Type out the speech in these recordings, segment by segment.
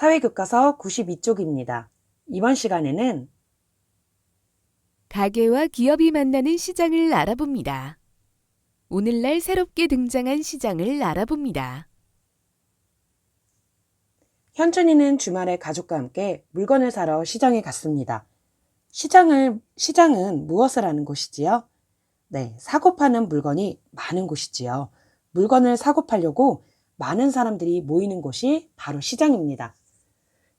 사회교과서 92쪽입니다. 이번 시간에는 가게와 기업이 만나는 시장을 알아봅니다. 오늘날 새롭게 등장한 시장을 알아봅니다. 현준이는 주말에 가족과 함께 물건을 사러 시장에 갔습니다. 시장은 무엇을 하는 곳이지요? 네, 사고 파는 물건이 많은 곳이지요. 물건을 사고 팔려고 많은 사람들이 모이는 곳이 바로 시장입니다.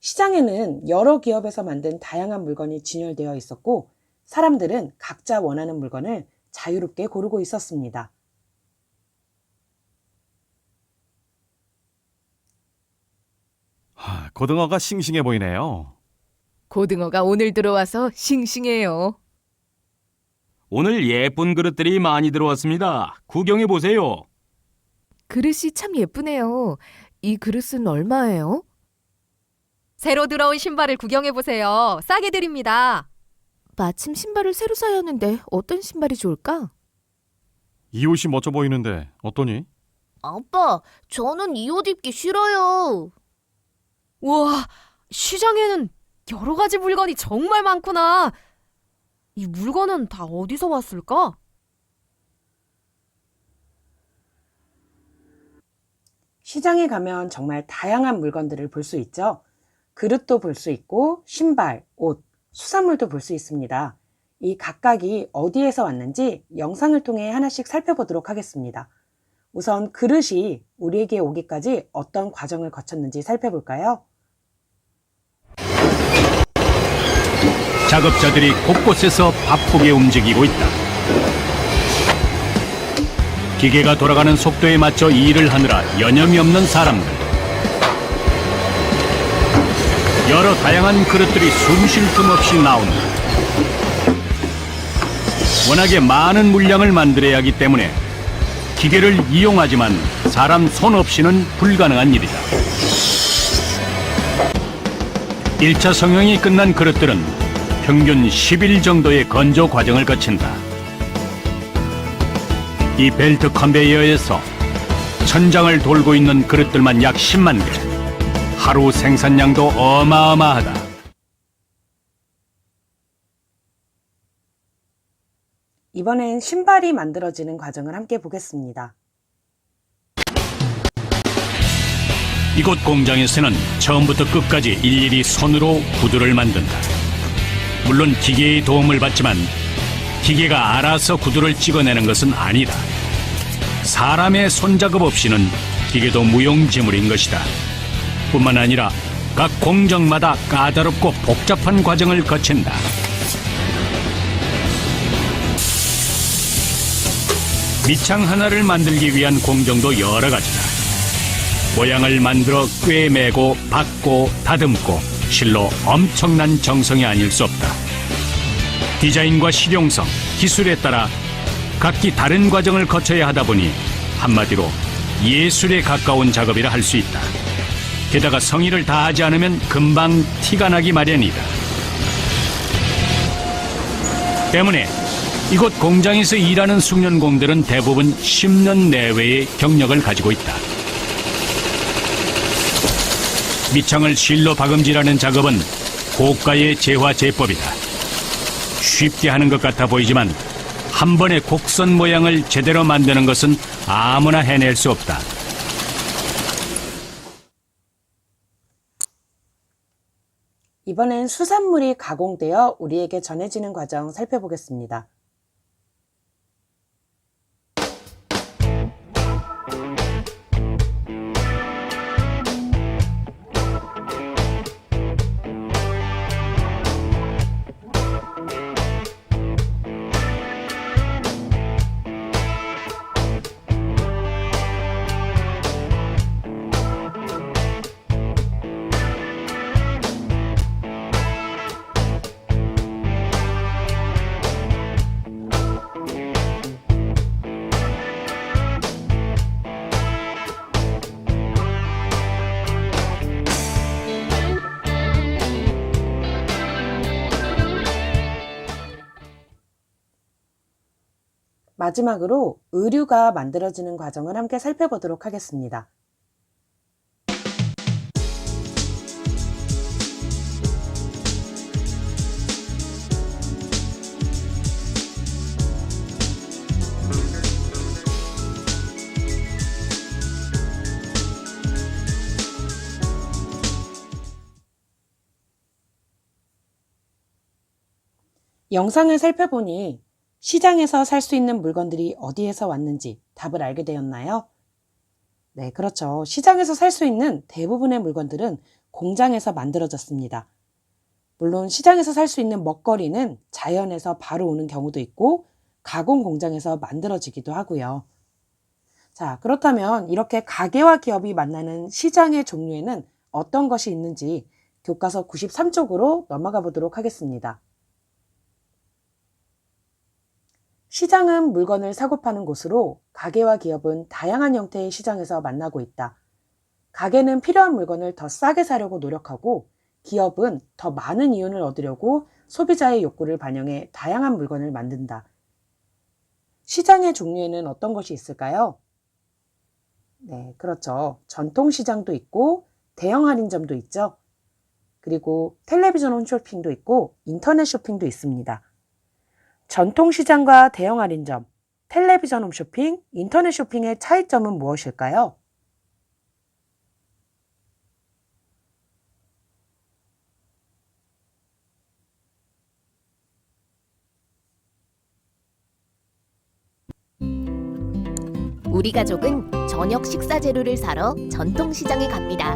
시장에는 여러 기업에서 만든 다양한 물건이 진열되어 있었고, 사람들은 각자 원하는 물건을 자유롭게 고르고 있었습니다. 고등어가 싱싱해 보이네요. 고등어가 오늘 들어와서 싱싱해요. 오늘 예쁜 그릇들이 많이 들어왔습니다. 구경해 보세요. 그릇이 참 예쁘네요. 이 그릇은 얼마예요? 새로 들어온 신발을 구경해보세요. 싸게 드립니다. 마침 신발을 새로 사야 하는데 어떤 신발이 좋을까? 이 옷이 멋져 보이는데 어떠니? 아빠, 저는 이 옷 입기 싫어요. 우와, 시장에는 여러 가지 물건이 정말 많구나. 이 물건은 다 어디서 왔을까? 시장에 가면 정말 다양한 물건들을 볼 수 있죠. 그릇도 볼 수 있고, 신발, 옷, 수산물도 볼 수 있습니다. 이 각각이 어디에서 왔는지 영상을 통해 하나씩 살펴보도록 하겠습니다. 우선 그릇이 우리에게 오기까지 어떤 과정을 거쳤는지 살펴볼까요? 작업자들이 곳곳에서 바쁘게 움직이고 있다. 기계가 돌아가는 속도에 맞춰 일을 하느라 여념이 없는 사람들. 여러 다양한 그릇들이 숨 쉴 틈 없이 나온다. 워낙에 많은 물량을 만들어야 하기 때문에 기계를 이용하지만 사람 손 없이는 불가능한 일이다. 1차 성형이 끝난 그릇들은 평균 10일 정도의 건조 과정을 거친다. 이 벨트 컨베이어에서 천장을 돌고 있는 그릇들만 약 10만 개. 하루 생산량도 어마어마하다. 이번엔 신발이 만들어지는 과정을 함께 보겠습니다. 이곳 공장에서는 처음부터 끝까지 일일이 손으로 구두를 만든다. 물론 기계의 도움을 받지만 기계가 알아서 구두를 찍어내는 것은 아니다. 사람의 손작업 없이는 기계도 무용지물인 것이다. 뿐만 아니라 각 공정마다 까다롭고 복잡한 과정을 거친다. 밑창 하나를 만들기 위한 공정도 여러 가지다. 모양을 만들어 꿰매고 박고 다듬고 실로 엄청난 정성이 아닐 수 없다. 디자인과 실용성, 기술에 따라 각기 다른 과정을 거쳐야 하다 보니 한마디로 예술에 가까운 작업이라 할 수 있다. 게다가 성의를 다하지 않으면 금방 티가 나기 마련이다. 때문에 이곳 공장에서 일하는 숙련공들은 대부분 10년 내외의 경력을 가지고 있다. 밑창을 실로 박음질하는 작업은 고가의 재화 제법이다. 쉽게 하는 것 같아 보이지만 한 번에 곡선 모양을 제대로 만드는 것은 아무나 해낼 수 없다. 이번엔 수산물이 가공되어 우리에게 전해지는 과정 살펴보겠습니다. 마지막으로 의류가 만들어지는 과정을 함께 살펴보도록 하겠습니다. 영상을 살펴보니 시장에서 살 수 있는 물건들이 어디에서 왔는지 답을 알게 되었나요? 네, 그렇죠. 시장에서 살 수 있는 대부분의 물건들은 공장에서 만들어졌습니다. 물론 시장에서 살 수 있는 먹거리는 자연에서 바로 오는 경우도 있고 가공 공장에서 만들어지기도 하고요. 자, 그렇다면 이렇게 가게와 기업이 만나는 시장의 종류에는 어떤 것이 있는지 교과서 93쪽으로 넘어가 보도록 하겠습니다. 시장은 물건을 사고 파는 곳으로 가게와 기업은 다양한 형태의 시장에서 만나고 있다. 가게는 필요한 물건을 더 싸게 사려고 노력하고 기업은 더 많은 이윤을 얻으려고 소비자의 욕구를 반영해 다양한 물건을 만든다. 시장의 종류에는 어떤 것이 있을까요? 네, 그렇죠. 전통시장도 있고 대형 할인점도 있죠. 그리고 텔레비전 홈쇼핑도 있고 인터넷 쇼핑도 있습니다. 전통시장과 대형 할인점, 텔레비전 홈쇼핑, 인터넷 쇼핑의 차이점은 무엇일까요? 우리 가족은 저녁 식사 재료를 사러 전통시장에 갑니다.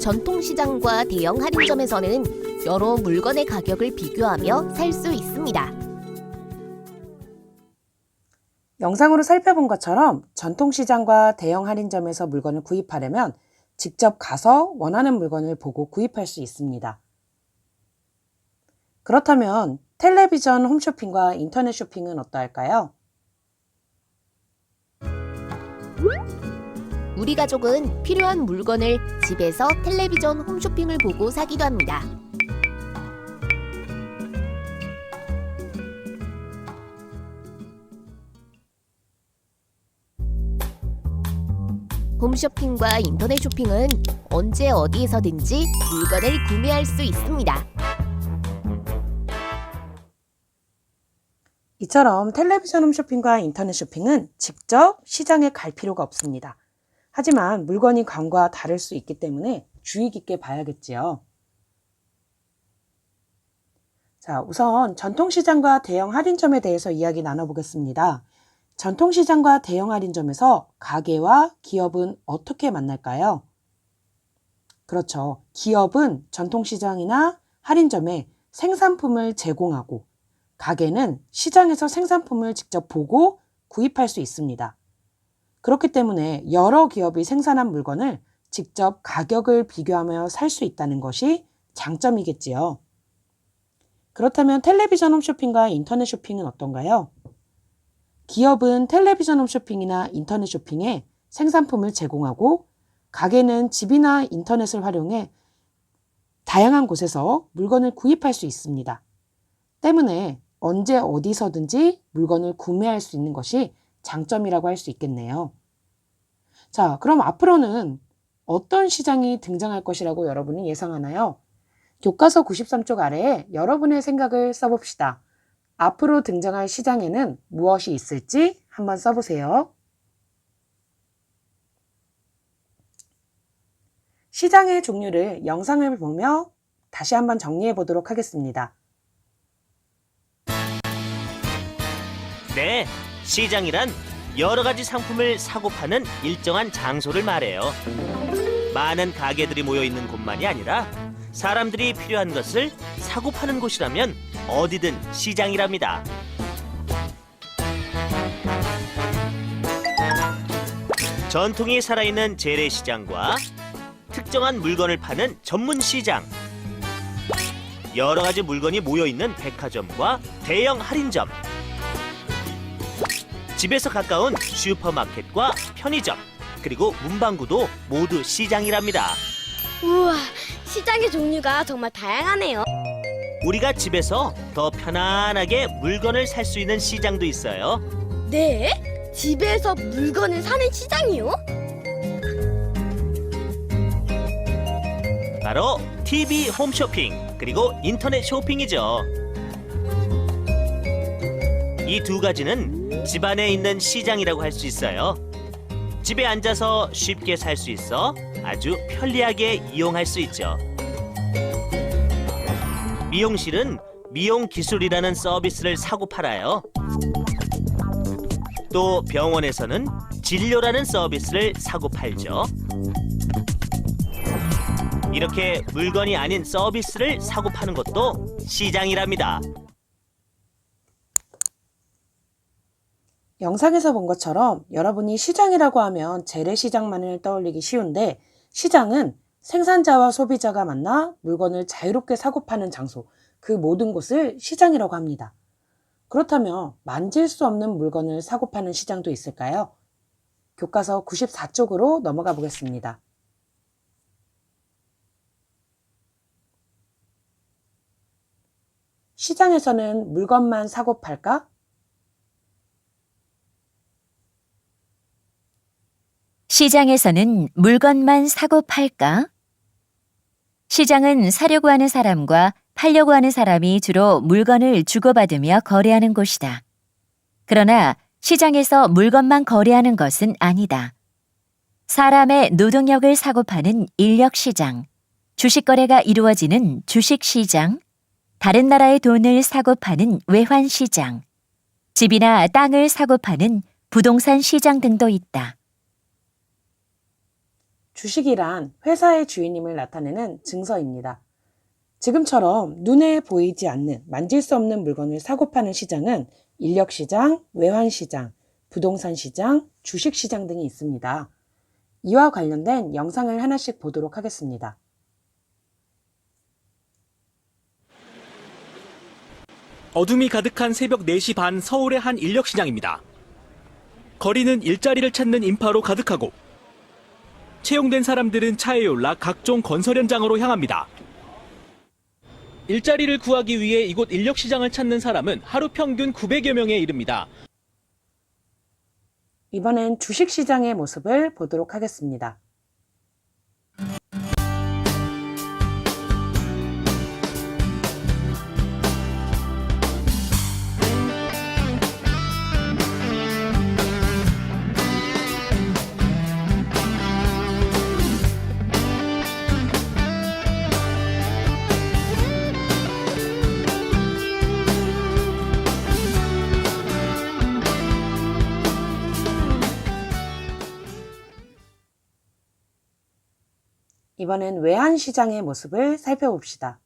전통시장과 대형 할인점에서는 여러 물건의 가격을 비교하며 살 수 있습니다. 영상으로 살펴본 것처럼 전통시장과 대형 할인점에서 물건을 구입하려면 직접 가서 원하는 물건을 보고 구입할 수 있습니다. 그렇다면 텔레비전 홈쇼핑과 인터넷 쇼핑은 어떠할까요? 우리 가족은 필요한 물건을 집에서 텔레비전 홈쇼핑을 보고 사기도 합니다. 홈쇼핑과 인터넷 쇼핑은 언제 어디에서든지 물건을 구매할 수 있습니다. 이처럼 텔레비전 홈쇼핑과 인터넷 쇼핑은 직접 시장에 갈 필요가 없습니다. 하지만 물건이 광과 다를 수 있기 때문에 주의 깊게 봐야겠지요. 자, 우선 전통시장과 대형 할인점에 대해서 이야기 나눠보겠습니다. 전통시장과 대형 할인점에서 가게와 기업은 어떻게 만날까요? 그렇죠. 기업은 전통시장이나 할인점에 생산품을 제공하고 가게는 시장에서 생산품을 직접 보고 구입할 수 있습니다. 그렇기 때문에 여러 기업이 생산한 물건을 직접 가격을 비교하며 살 수 있다는 것이 장점이겠지요. 그렇다면 텔레비전 홈쇼핑과 인터넷 쇼핑은 어떤가요? 기업은 텔레비전 홈쇼핑이나 인터넷 쇼핑에 생산품을 제공하고 가게는 집이나 인터넷을 활용해 다양한 곳에서 물건을 구입할 수 있습니다. 때문에 언제 어디서든지 물건을 구매할 수 있는 것이 장점이라고 할 수 있겠네요. 자, 그럼 앞으로는 어떤 시장이 등장할 것이라고 여러분은 예상하나요? 교과서 93쪽 아래에 여러분의 생각을 써봅시다. 앞으로 등장할 시장에는 무엇이 있을지 한번 써보세요. 시장의 종류를 영상을 보며 다시 한번 정리해 보도록 하겠습니다. 네, 시장이란 여러 가지 상품을 사고 파는 일정한 장소를 말해요. 많은 가게들이 모여 있는 곳만이 아니라 사람들이 필요한 것을 사고 파는 곳이라면 어디든 시장이랍니다. 전통이 살아있는 재래시장과 특정한 물건을 파는 전문시장, 여러 가지 물건이 모여있는 백화점과 대형 할인점, 집에서 가까운 슈퍼마켓과 편의점, 그리고 문방구도 모두 시장이랍니다. 우와, 시장의 종류가 정말 다양하네요. 우리가 집에서 더 편안하게 물건을 살 수 있는 시장도 있어요. 네? 집에서 물건을 사는 시장이요? 바로 TV 홈쇼핑, 그리고 인터넷 쇼핑이죠. 이 두 가지는 집안에 있는 시장이라고 할 수 있어요. 집에 앉아서 쉽게 살 수 있어 아주 편리하게 이용할 수 있죠. 미용실은 미용 기술이라는 서비스를 사고 팔아요. 또 병원에서는 진료라는 서비스를 사고 팔죠. 이렇게 물건이 아닌 서비스를 사고 파는 것도 시장이랍니다. 영상에서 본 것처럼 여러분이 시장이라고 하면 재래시장만을 떠올리기 쉬운데 시장은 생산자와 소비자가 만나 물건을 자유롭게 사고 파는 장소, 그 모든 곳을 시장이라고 합니다. 그렇다면 만질 수 없는 물건을 사고 파는 시장도 있을까요? 교과서 94쪽으로 넘어가 보겠습니다. 시장에서는 물건만 사고 팔까? 시장에서는 물건만 사고 팔까? 시장은 사려고 하는 사람과 팔려고 하는 사람이 주로 물건을 주고받으며 거래하는 곳이다. 그러나 시장에서 물건만 거래하는 것은 아니다. 사람의 노동력을 사고 파는 인력시장, 주식거래가 이루어지는 주식시장, 다른 나라의 돈을 사고 파는 외환시장, 집이나 땅을 사고 파는 부동산 시장 등도 있다. 주식이란 회사의 주인임을 나타내는 증서입니다. 지금처럼 눈에 보이지 않는 만질 수 없는 물건을 사고 파는 시장은 인력시장, 외환시장, 부동산시장, 주식시장 등이 있습니다. 이와 관련된 영상을 하나씩 보도록 하겠습니다. 어둠이 가득한 새벽 4시 반 서울의 한 인력시장입니다. 거리는 일자리를 찾는 인파로 가득하고 채용된 사람들은 차에 올라 각종 건설 현장으로 향합니다. 일자리를 구하기 위해 이곳 인력시장을 찾는 사람은 하루 평균 900여 명에 이릅니다. 이번엔 주식시장의 모습을 보도록 하겠습니다. 이번엔 외환시장의 모습을 살펴봅시다.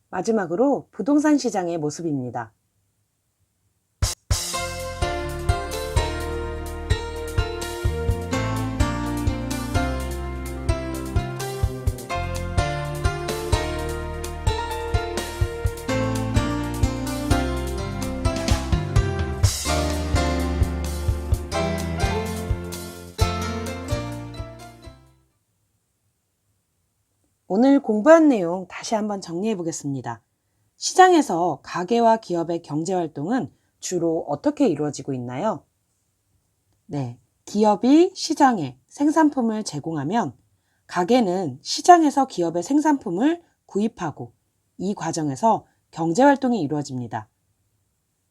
마지막으로 부동산 시장의 모습입니다. 오늘 공부한 내용 다시 한번 정리해 보겠습니다. 시장에서 가게와 기업의 경제활동은 주로 어떻게 이루어지고 있나요? 네, 기업이 시장에 생산품을 제공하면 가게는 시장에서 기업의 생산품을 구입하고 이 과정에서 경제활동이 이루어집니다.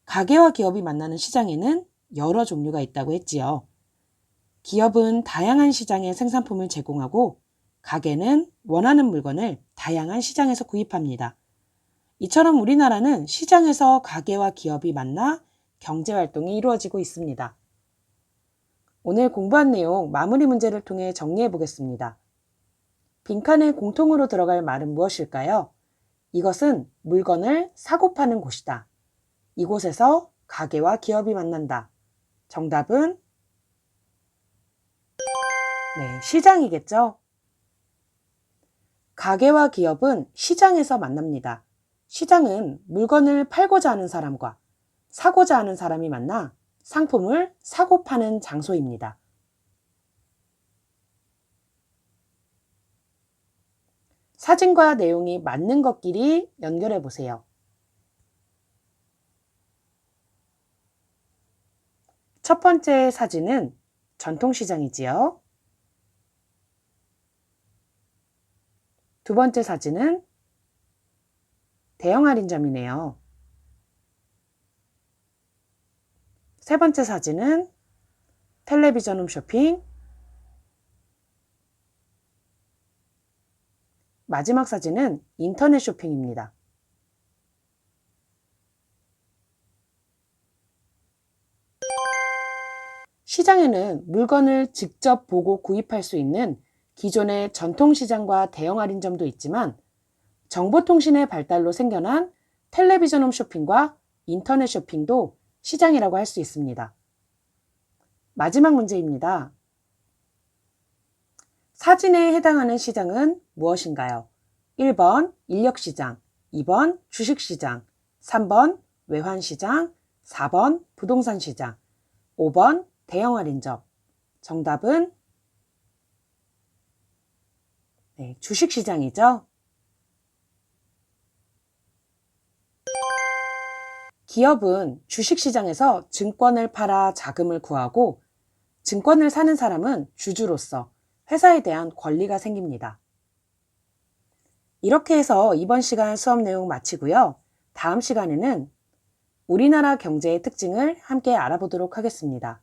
가게와 기업이 만나는 시장에는 여러 종류가 있다고 했지요. 기업은 다양한 시장에 생산품을 제공하고 가게는 원하는 물건을 다양한 시장에서 구입합니다. 이처럼 우리나라는 시장에서 가게와 기업이 만나 경제활동이 이루어지고 있습니다. 오늘 공부한 내용 마무리 문제를 통해 정리해 보겠습니다. 빈칸에 공통으로 들어갈 말은 무엇일까요? 이것은 물건을 사고 파는 곳이다. 이곳에서 가게와 기업이 만난다. 정답은 네, 시장이겠죠? 가게와 기업은 시장에서 만납니다. 시장은 물건을 팔고자 하는 사람과 사고자 하는 사람이 만나 상품을 사고 파는 장소입니다. 사진과 내용이 맞는 것끼리 연결해 보세요. 첫 번째 사진은 전통시장이지요. 두 번째 사진은 대형 할인점이네요. 세 번째 사진은 텔레비전 홈쇼핑. 마지막 사진은 인터넷 쇼핑입니다. 시장에는 물건을 직접 보고 구입할 수 있는 기존의 전통시장과 대형 할인점도 있지만 정보통신의 발달로 생겨난 텔레비전 홈쇼핑과 인터넷 쇼핑도 시장이라고 할 수 있습니다. 마지막 문제입니다. 사진에 해당하는 시장은 무엇인가요? 1번 인력시장, 2번 주식시장, 3번 외환시장, 4번 부동산시장, 5번 대형 할인점. 정답은 주식시장이죠. 기업은 주식시장에서 증권을 팔아 자금을 구하고 증권을 사는 사람은 주주로서 회사에 대한 권리가 생깁니다. 이렇게 해서 이번 시간 수업 내용 마치고요. 다음 시간에는 우리나라 경제의 특징을 함께 알아보도록 하겠습니다.